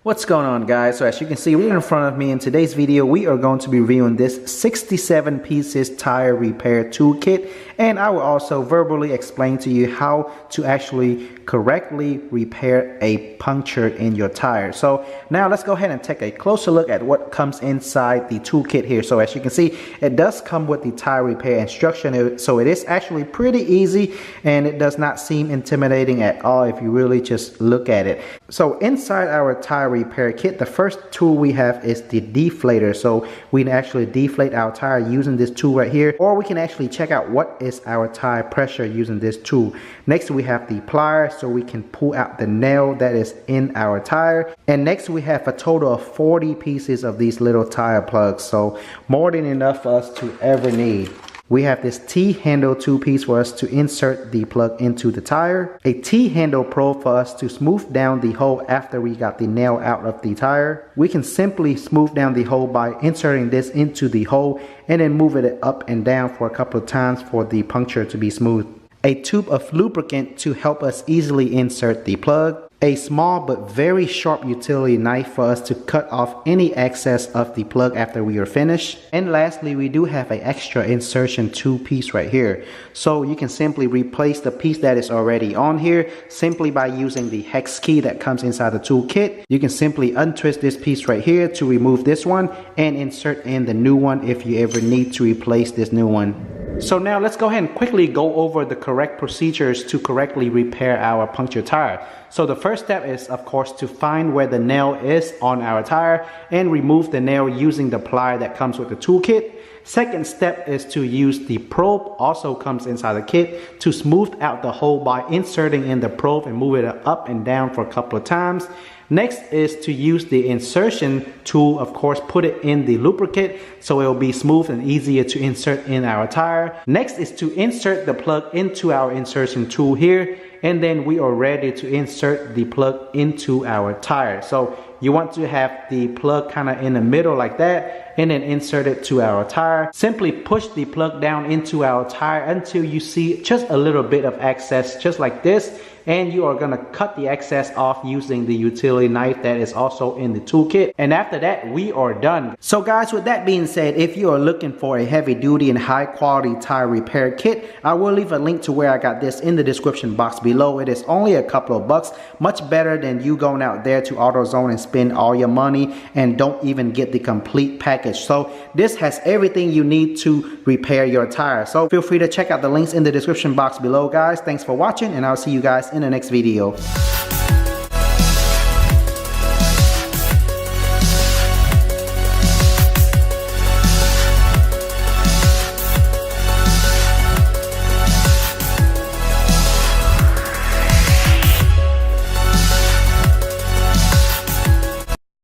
What's going on, guys? So as you can see right in front of me, in today's video we are going to be reviewing this 67 pieces tire repair toolkit, and I will also verbally explain to you how to actually correctly repair a puncture in your tire. So now let's go ahead and take a closer look at what comes inside the toolkit here. So as you can see, it does come with the tire repair instruction, so it is actually pretty easy and it does not seem intimidating at all if you really just look at it. So inside our tire repair kit, the first tool we have is the deflator. So we can actually deflate our tire using this tool right here, or we can actually check out what is our tire pressure using this tool. Next we have the pliers, so we can pull out the nail that is in our tire. And next we have a total of 40 pieces of these little tire plugs, so more than enough for us to ever need. We have this T-handle two-piece for us to insert the plug into the tire, a T-handle probe for us to smooth down the hole after we got the nail out of the tire. We can simply smooth down the hole by inserting this into the hole and then moving it up and down for a couple of times for the puncture to be smooth. A tube of lubricant to help us easily insert the plug. A small but very sharp utility knife for us to cut off any excess of the plug after we are finished. And lastly, we do have an extra insertion two-piece right here. So you can simply replace the piece that is already on here simply by using the hex key that comes inside the toolkit. You can simply untwist this piece right here to remove this one and insert in the new one if you ever need to replace this new one. So now let's go ahead and quickly go over the correct procedures to correctly repair our puncture tire. So the first step is, of course, to find where the nail is on our tire and remove the nail using the plier that comes with the toolkit. Second step is to use the probe, also comes inside the kit, to smooth out the hole by inserting in the probe and move it up and down for a couple of times. Next is to use the insertion tool, of course, put it in the lubricant so it will be smooth and easier to insert in our tire. Next is to insert the plug into our insertion tool here, and then we are ready to insert the plug into our tire. So you want to have the plug kind of in the middle like that, and then insert it to our tire. Simply push the plug down into our tire until you see just a little bit of excess, just like this. And you are going to cut the excess off using the utility knife that is also in the toolkit. And after that, we are done. So guys, with that being said, if you are looking for a heavy duty and high quality tire repair kit, I will leave a link to where I got this in the description box below. It is only a couple of bucks, much better than you going out there to AutoZone and spend all your money and don't even get the complete package. So this has everything you need to repair your tire. So feel free to check out the links in the description box below, guys. Thanks for watching, and I'll see you guys in the next video.